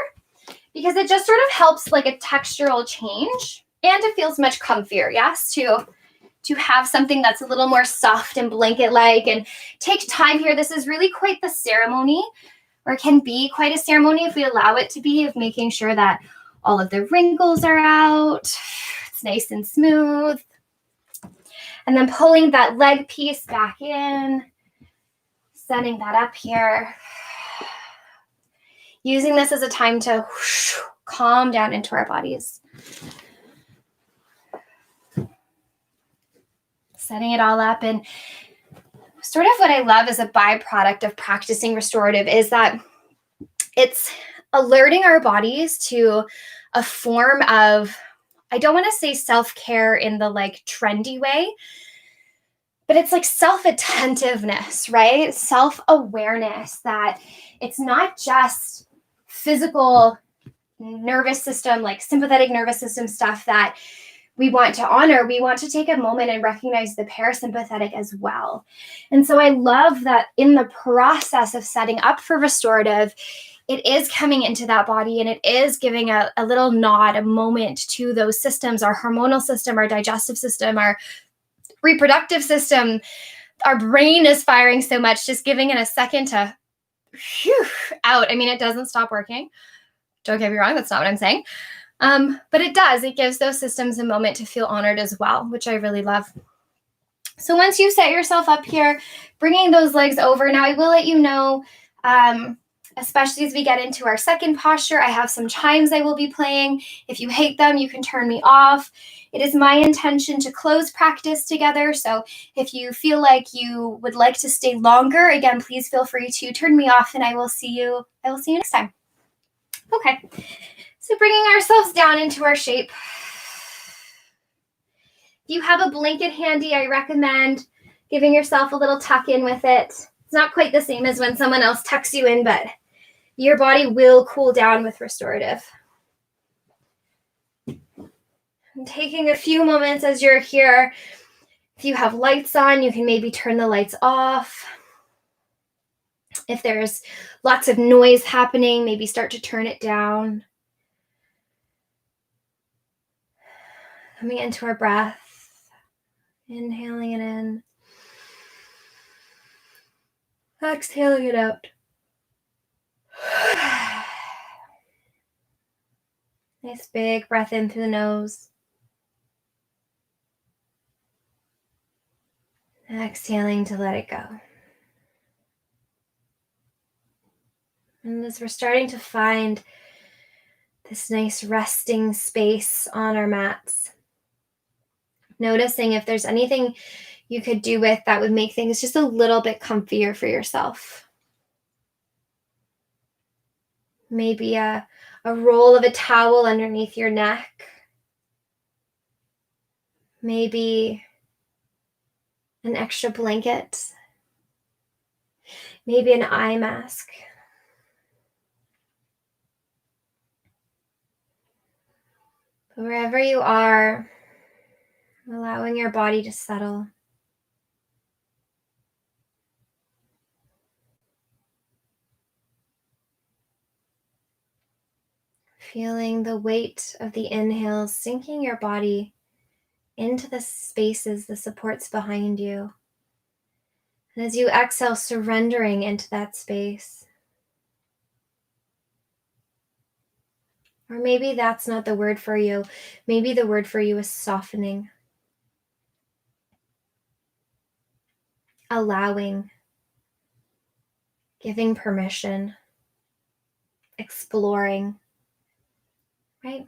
because it just sort of helps like a textural change, and it feels much comfier, yes, to have something that's a little more soft and blanket-like, and take time here. This is really quite the ceremony, or can be quite a ceremony if we allow it to be, of making sure that all of the wrinkles are out. It's nice and smooth. And then pulling that leg piece back in, setting that up here. Using this as a time to calm down into our bodies. Setting it all up. And sort of what I love as a byproduct of practicing restorative is that it's alerting our bodies to a form of, I don't want to say self-care in the like trendy way, But it's like self-attentiveness, right? Self-awareness, that it's not just physical nervous system, like sympathetic nervous system stuff that we want to honor. We want to take a moment and recognize the parasympathetic as well. And so I love that in the process of setting up for restorative, it is coming into that body and it is giving a little nod, a moment to those systems, our hormonal system, our digestive system, our reproductive system. Our brain is firing so much, just giving it a second to whew, out. I mean, it doesn't stop working. Don't get me wrong, that's not what I'm saying. But it does. It gives those systems a moment to feel honored as well, which I really love. So once you set yourself up here, bringing those legs over, now I will let you know, especially as we get into our second posture, I have some chimes I will be playing. If you hate them, you can turn me off. It is my intention to close practice together. So if you feel like you would like to stay longer, again, please feel free to turn me off and I will see you next time. Okay. So bringing ourselves down into our shape. If you have a blanket handy, I recommend giving yourself a little tuck in with it. It's not quite the same as when someone else tucks you in, but your body will cool down with restorative. And taking a few moments as you're here. If you have lights on, you can maybe turn the lights off. If there's lots of noise happening, maybe start to turn it down. Coming into our breath. Inhaling it in. Exhaling it out. Nice big breath in through the nose. Exhaling to let it go. And as we're starting to find this nice resting space on our mats, noticing if there's anything you could do with that would make things just a little bit comfier for yourself. Maybe a roll of a towel underneath your neck. Maybe an extra blanket. Maybe an eye mask. But wherever you are, allowing your body to settle. Feeling the weight of the inhale sinking your body into the spaces, the supports behind you. And as you exhale, surrendering into that space. Or maybe that's not the word for you. Maybe the word for you is softening. Allowing. Giving permission. Exploring. Right?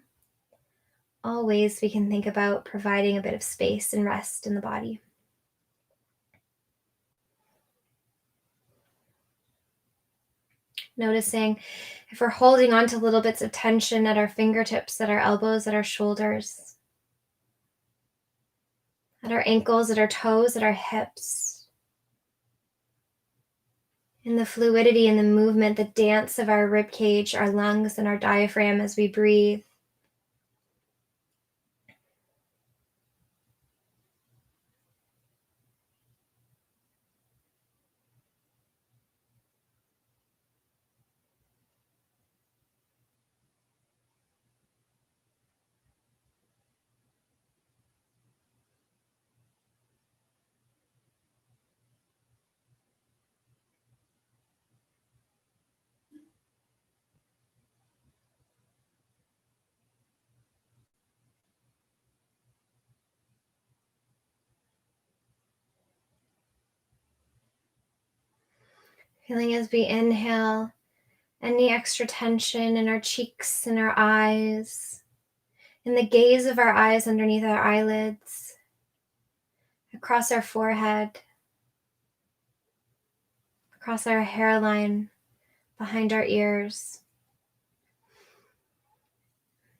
All ways we can think about providing a bit of space and rest in the body. Noticing if we're holding on to little bits of tension at our fingertips, at our elbows, at our shoulders, at our ankles, at our toes, at our hips. In the fluidity and the movement, the dance of our rib cage, our lungs, and our diaphragm as we breathe. Feeling as we inhale, any extra tension in our cheeks and our eyes, in the gaze of our eyes underneath our eyelids, across our forehead, across our hairline, behind our ears.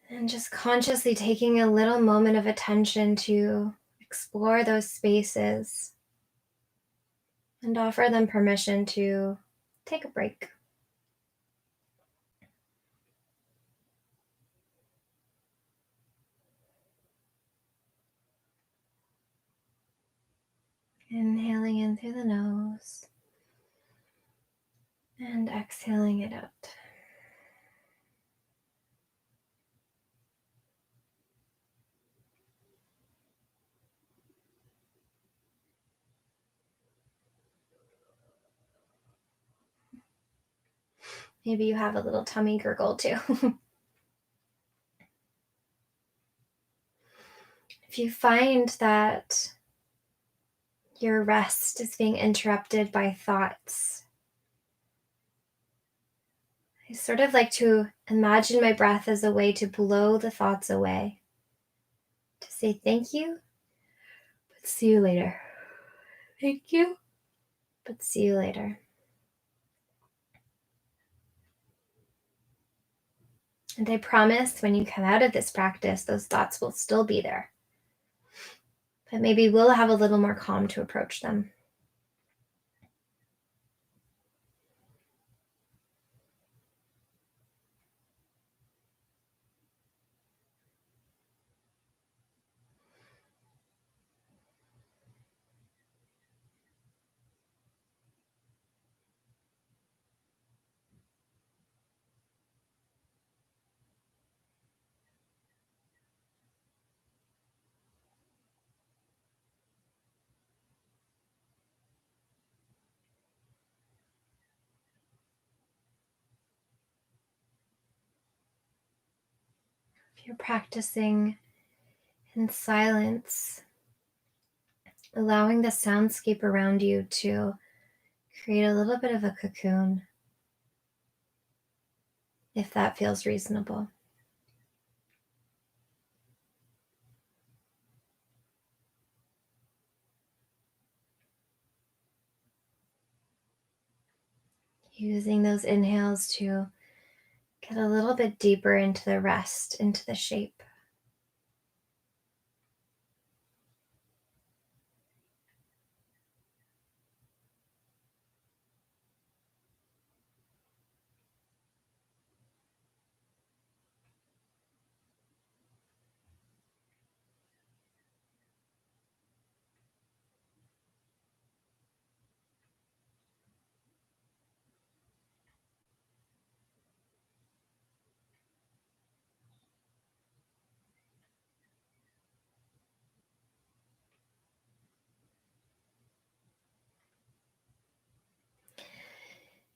And just consciously taking a little moment of attention to explore those spaces. and offer them permission to take a break. Inhaling in through the nose and exhaling it out. Maybe you have a little tummy gurgle too. If you find that your rest is being interrupted by thoughts, I sort of like to imagine my breath as a way to blow the thoughts away, to say thank you, but see you later. Thank you, but see you later. And I promise when you come out of this practice, those thoughts will still be there. But maybe we'll have a little more calm to approach them. If you're practicing in silence, allowing the soundscape around you to create a little bit of a cocoon, if that feels reasonable. Using those inhales to get a little bit deeper into the rest, into the shape.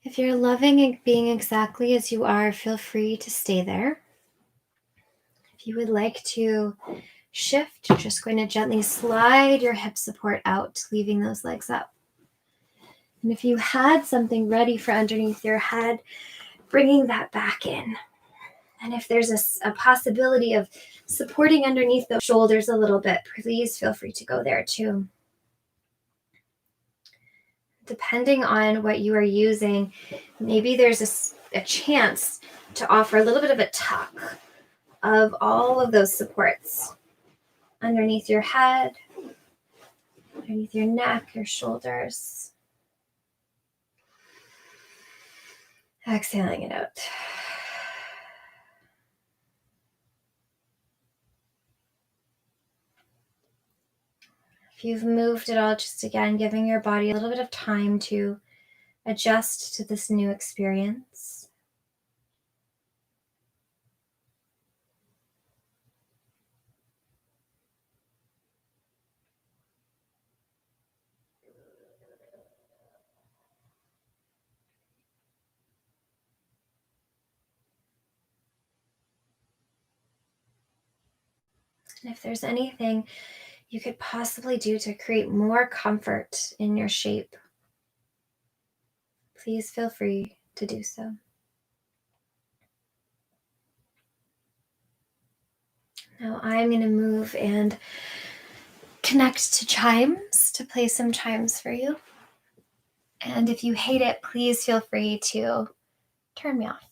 If you're loving being exactly as you are, feel free to stay there. If you would like to shift, you're just going to gently slide your hip support out, leaving those legs up. And if you had something ready for underneath your head, bringing that back in. And if there's a possibility of supporting underneath those shoulders a little bit, please feel free to go there too. Depending on what you are using, maybe there's a chance to offer a little bit of a tuck of all of those supports underneath your head, underneath your neck, your shoulders. Exhaling it out. If you've moved at all, just again, giving your body a little bit of time to adjust to this new experience. And if there's anything you could possibly do to create more comfort in your shape, please feel free to do so. Now I'm going to move and connect to chimes to play some chimes for you. And if you hate it, please feel free to turn me off.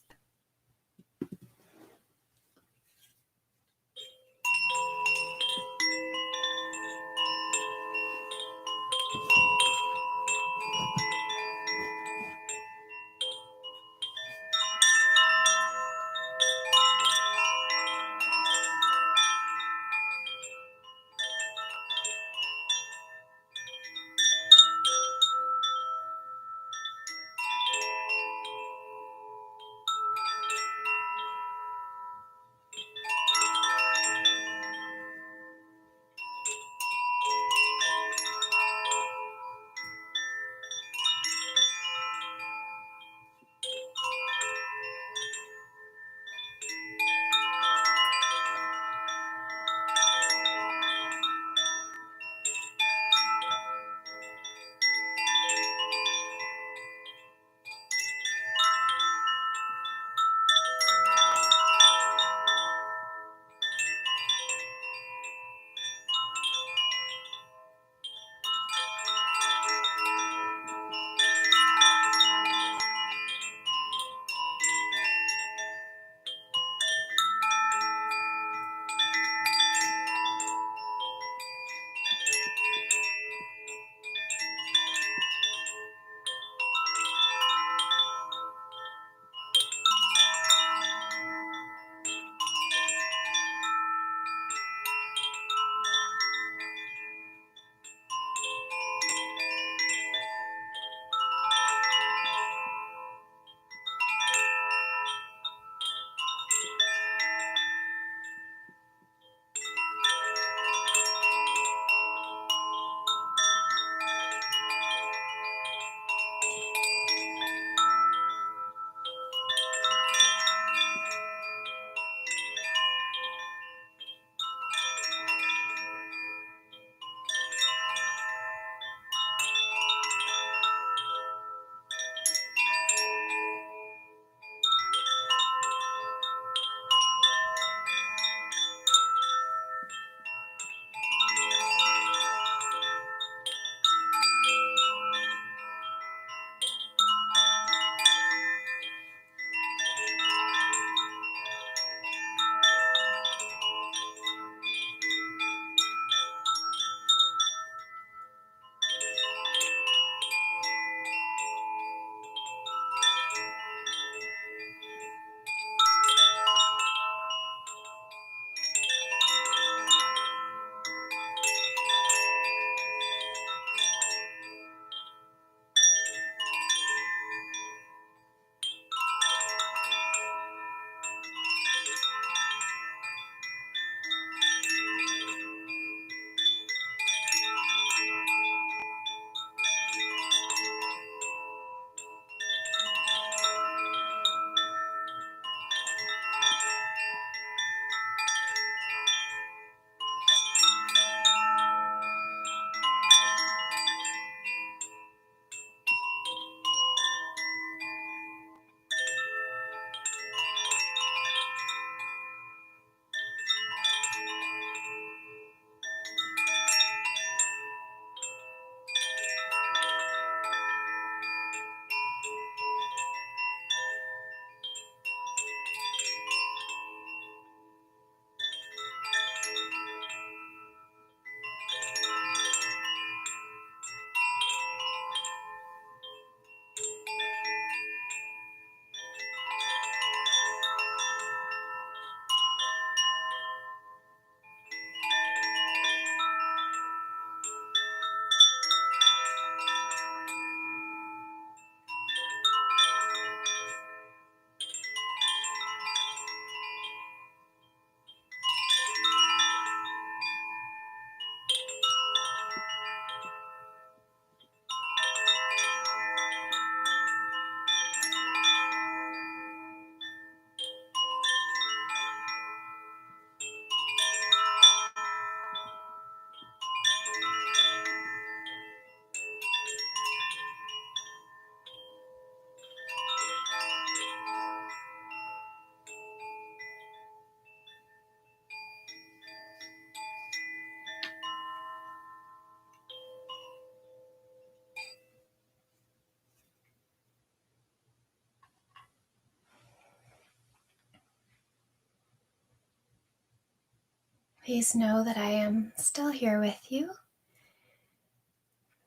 Please know that I am still here with you,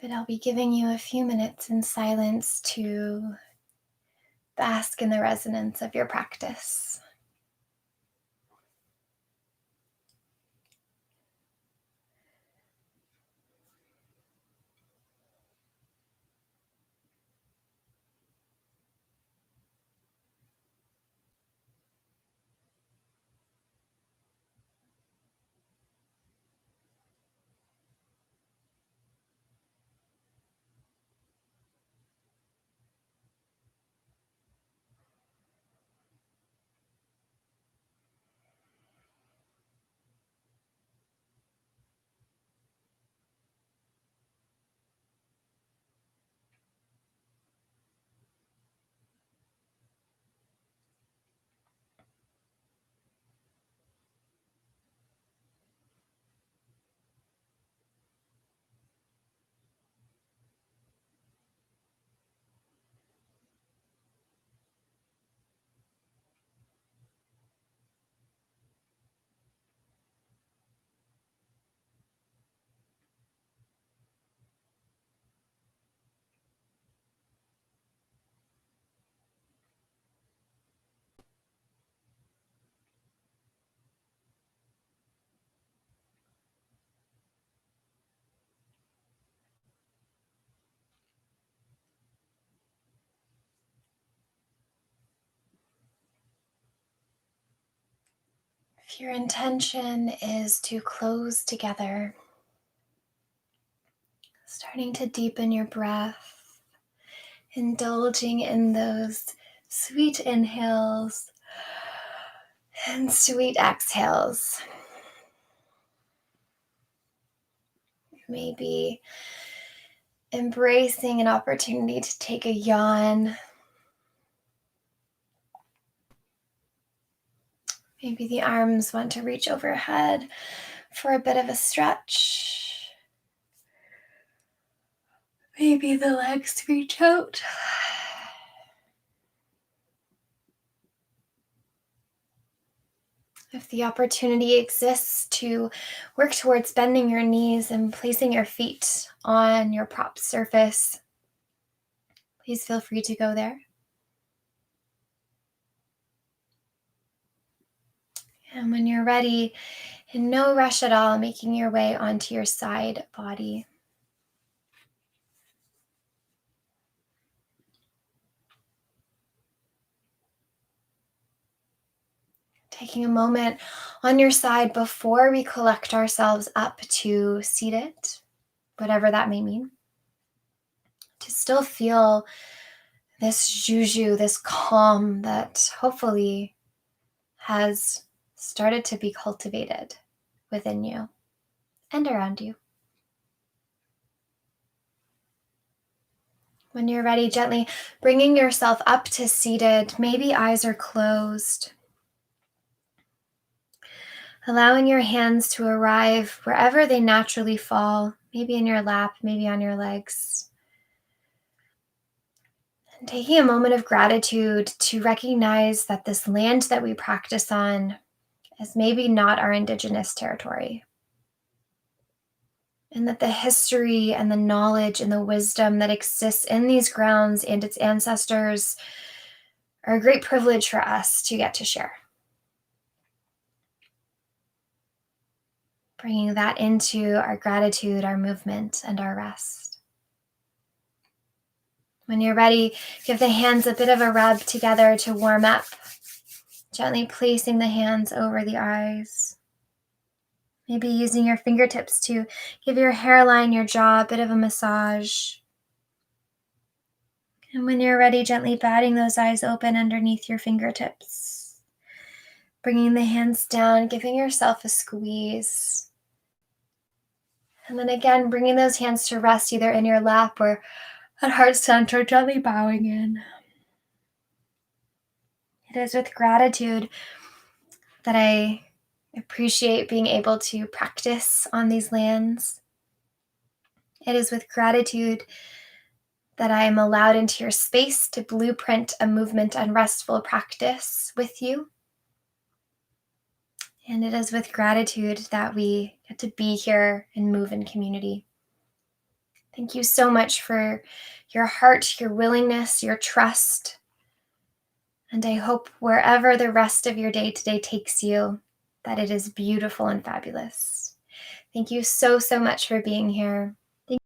but I'll be giving you a few minutes in silence to bask in the resonance of your practice. If your intention is to close together, starting to deepen your breath, indulging in those sweet inhales and sweet exhales. Maybe embracing an opportunity to take a yawn. Maybe the arms want to reach overhead for a bit of a stretch. Maybe the legs reach out. If the opportunity exists to work towards bending your knees and placing your feet on your prop surface, please feel free to go there. And when you're ready, in no rush at all, making your way onto your side body. Taking a moment on your side before we collect ourselves up to seated, whatever that may mean, to still feel this juju, this calm that hopefully has started to be cultivated within you and around you. When you're ready, gently bringing yourself up to seated, maybe eyes are closed. Allowing your hands to arrive wherever they naturally fall, maybe in your lap, maybe on your legs. And taking a moment of gratitude to recognize that this land that we practice on is maybe not our indigenous territory. And that the history and the knowledge and the wisdom that exists in these grounds and its ancestors are a great privilege for us to get to share. Bringing that into our gratitude, our movement, and our rest. When you're ready, give the hands a bit of a rub together to warm up. Gently placing the hands over the eyes. Maybe using your fingertips to give your hairline, your jaw a bit of a massage. And when you're ready, gently batting those eyes open underneath your fingertips. Bringing the hands down, giving yourself a squeeze. And then again, bringing those hands to rest either in your lap or at heart center, gently bowing in. It is with gratitude that I appreciate being able to practice on these lands. It is with gratitude that I am allowed into your space to blueprint a movement and restful practice with you. And it is with gratitude that we get to be here and move in community. Thank you so much for your heart, your willingness, your trust. And I hope wherever the rest of your day today takes you, that it is beautiful and fabulous. Thank you so, so much for being here.